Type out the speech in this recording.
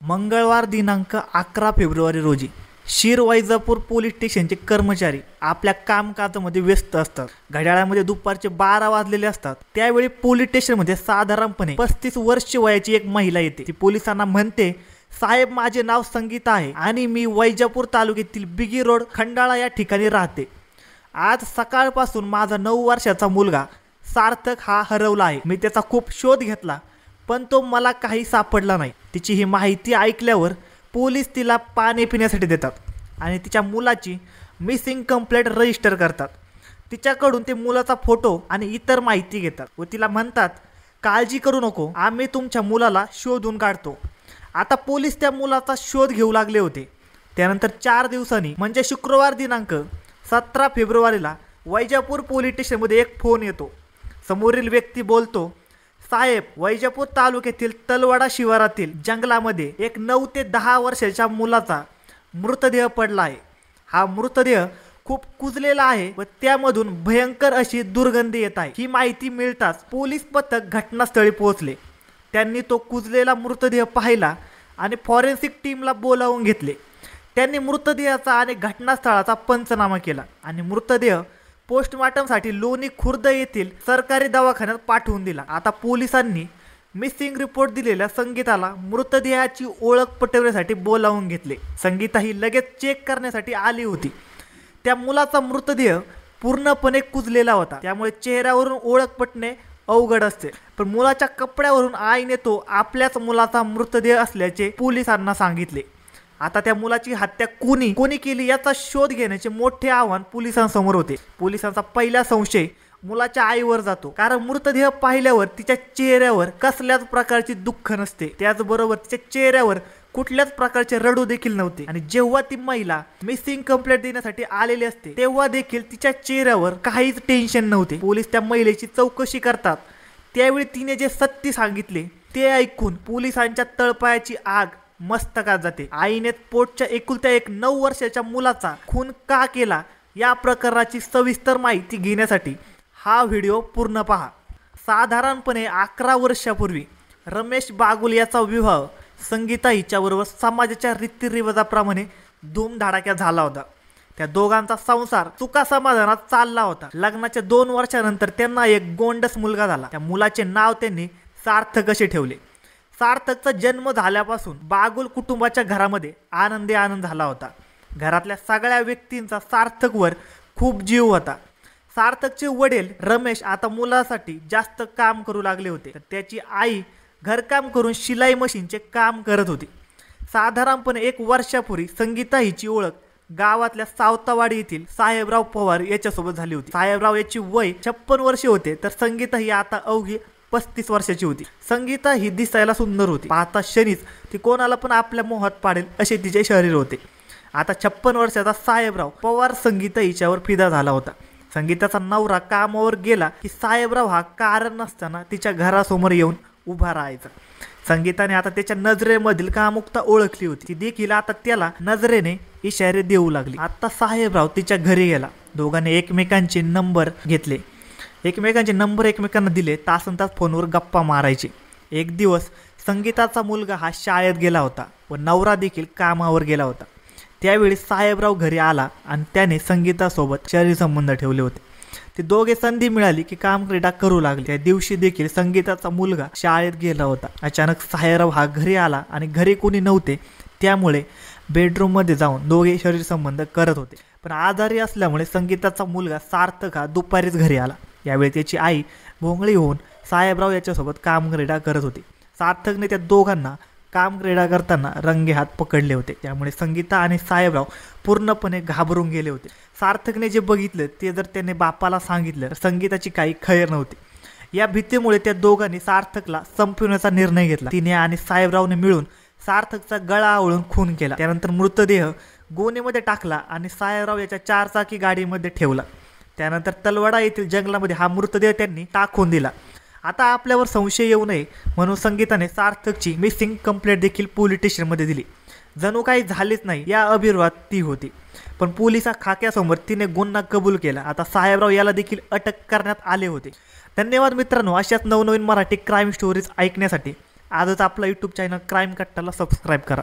मंगळवार दिनांक 11 फेब्रुवारी रोजी शिरवैजापूर पोलीस स्टेशनचे कर्मचारी आपल्या कामकाजामध्ये व्यस्त असतात। घड्याळामध्ये दुपारचे 12 वाजलेले असतात। त्यावेळी पोलीस स्टेशनमध्ये साधारणपणे 35 वर्ष वयाची एक महिला येते। ती पोलिसांना म्हणते, साहेब माझे नाव संगीता आहे आणि मी वैजापूर तालुक्यातील बिगी रोड खंडाळा या ठिकाणी राहते। आज सकाळपासून माझा 9 वर्षाचा मुलगा सार्थक हा हरवला आहे। मी त्याचा खूप शोध घेतला पण तो मला काही सापडला नाही। तिची ही माहिती ऐकल्यावर पोलीस तिला पाणी पिण्यासाठी देतात आणि तिच्या मुलाची मिसिंग कंप्लेंट रजिस्टर करतात। तिच्याकडून ते मुलाचा फोटो आणि इतर माहिती घेतात व तिला म्हणतात, काळजी करू नको, आम्ही तुमच्या मुलाला शोधून काढतो। आता पोलीस त्या मुलाचा शोध घेऊ लागले होते। त्यानंतर 4 दिवसांनी म्हणजे शुक्रवार दिनांक 17 फेब्रुवारीला वैजापूर पोलीस स्टेशनमध्ये एक फोन येतो। समोरील व्यक्ती बोलतो, साहेब वैजापूर तालुक्यातील तलवाडा शिवारातील जंगलामध्ये एक 9 ते 10 वर्षाच्या मुलाचा मृतदेह पडला आहे। हा मृतदेह खूप कुजलेला आहे व त्यामधून भयंकर अशी दुर्गंधी येत आहे। ही माहिती मिळताच पोलीस पथक घटनास्थळी पोहोचले। त्यांनी तो कुजलेला मृतदेह पाहिला आणि फॉरेन्सिक टीमला बोलावून घेतले। त्यांनी मृतदेहाचा आणि घटनास्थळाचा पंचनामा केला आणि मृतदेह पोस्टमॉर्टमसाठी लोणी खुर्द येथील सरकारी दवाखान्यात पाठवून दिला। आता पोलिसांनी मिसिंग रिपोर्ट दिलेल्या संगीताला मृतदेहाची ओळख पटवण्यासाठी बोलावून घेतले। संगीता ही लगेच चेक करण्यासाठी आली होती। त्या मुलाचा मृतदेह पूर्णपणे कुजलेला होता, त्यामुळे चेहऱ्यावरून ओळख पटणे अवघड असते। पण मुलाच्या कपड्यावरून आईने तो आपल्याच मुलाचा मृतदेह असल्याचे पोलिसांना सांगितले। आता त्या मुलाची हत्या कोणी केली याचा शोध घेण्याचे मोठे आव्हान पोलिसांसमोर होते। पोलिसांचा पहिला संशय मुलाच्या आईवर जातो, कारण मृतदेह पाहिल्यावर तिच्या चेहऱ्यावर कसल्याच प्रकारची दुःख नसते, त्याचबरोबर तिच्या चेहऱ्यावर कुठल्याच प्रकारचे रडू देखील नव्हते। आणि जेव्हा ती महिला मिसिंग कंप्लेंट देण्यासाठी आलेली असते तेव्हा देखील तिच्या चेहऱ्यावर काहीच टेन्शन नव्हते। पोलीस त्या महिलेची चौकशी करतात, त्यावेळी तिने जे सत्य सांगितले ते ऐकून पोलिसांच्या तळपायाची आग मस्तकात जाते। आईने पोटच्या एकुलत्या एक 9 वर्षाच्या मुलाचा खून का केला या प्रकाराची सविस्तर माहिती घेण्यासाठी हा व्हिडिओ पूर्ण पहा। साधारणपणे 11 वर्षापूर्वी रमेश बागुल याचा विवाह संगीता हिच्याबरोबर समाजाच्या रीतिरिवाजाप्रमाणे धूमधडाक्यात झाला होता। त्या दोघांचा संसार सुखा समाधानात चालला होता। लग्नाच्या 2 वर्षानंतर त्यांना एक गोंडस मुलगा झाला। त्या मुलाचे नाव त्यांनी सार्थक असे ठेवले। सार्थकचा जन्म झाल्यापासून बागुल कुटुंबाच्या घरामध्ये आनंद झाला होता। घरातल्या सगळ्या व्यक्तींचा सार्थकवर खूप जीव होता। सार्थकचे वडील रमेश आता मुलासाठी जास्त काम करू लागले होते, तर त्याची आई घरकाम करून शिलाई मशीनचे काम करत होती। साधारणपणे 1 वर्षापूर्वी संगीता हिची ओळख गावातल्या सावतावाडी येथील साहेबराव पवार याच्यासोबत झाली होती। साहेबराव याची वय 56 वर्षे होते, तर संगीता ही आता अवघी 35 वर्षाची होती। संगीता ही दिसायला सुंदर होती, पाहता क्षणीच ती कोणाला पण आपल्या मोहात पाडेल असे तिचे शरीर होते। आता 56 वर्षाचा साहेबराव पवार संगीता हिच्यावर फिदा झाला होता। संगीताचा नवरा कामावर गेला की साहेबराव हा कारण नसताना तिच्या घरासमोर येऊन उभा राहायचा। संगीताने आता त्याच्या नजरेमधील कामुकता ओळखली होती, ती देखील आता त्याला नजरेने इशारे देऊ लागली। आता साहेबराव तिच्या घरी गेला। दोघांनी एकमेकांचे नंबर घेतले, एकमेकांना दिले। तासनतास फोनवर गप्पा मारायचे। एक दिवस संगीताचा मुलगा हा शाळेत गेला होता व नवरा देखील कामावर गेला होता। त्यावेळी साहेबराव घरी आला आणि त्याने संगीतासोबत शरीर संबंध ठेवले होते। ते दोघे संधी मिळाली की कामक्रीडा करू लागले। त्या दिवशी देखील संगीताचा मुलगा शाळेत गेला होता। अचानक साहेबराव हा घरी आला आणि घरी कोणी नव्हते, त्यामुळे बेडरूममध्ये जाऊन दोघे शरीर संबंध करत होते। पण आजारी असल्यामुळे संगीताचा मुलगा सार्थक हा दुपारीच घरी आला। यावेळी त्याची आई भोंगळी होऊन साहेबराव याच्यासोबत कामक्रीडा करत होती। सार्थकने त्या दोघांना कामक्रीडा करताना रंगे हात पकडले होते, त्यामुळे संगीता आणि साहेबराव पूर्णपणे घाबरून गेले होते। सार्थकने जे बघितलं ते जर त्याने बापाला सांगितलं तर संगीताची काही खैर नव्हती। या भीतीमुळे त्या दोघांनी सार्थकला संपवण्याचा निर्णय घेतला। तिने आणि साहेबरावने मिळून सार्थकचा गळा आवळून खून केला। त्यानंतर मृतदेह गोणीमध्ये टाकला आणि साहेबराव याच्या 4 चाकी गाडीमध्ये ठेवला। त्यानंतर तलवाडा येथील जंगलामध्ये हा मृतदेह त्यांनी टाकून दिला। आता आपल्यावर संशय येऊ नये म्हणून संगीताने सार्थकची मिसिंग कंप्लेंट देखील पोलीस स्टेशनमध्ये दिली। जणू काही झालेच नाही या अभिर्वात ती होती, पण पोलिसा खाक्यासमोर तिने गुन्हा कबूल केला। आता साहेबराव याला देखील अटक करण्यात आले होते। धन्यवाद मित्रांनो, अशाच नवनवीन मराठी क्राईम स्टोरीज ऐकण्यासाठी आजच आपला यूट्यूब चॅनल क्राईम कट्टाला सबस्क्राईब करा.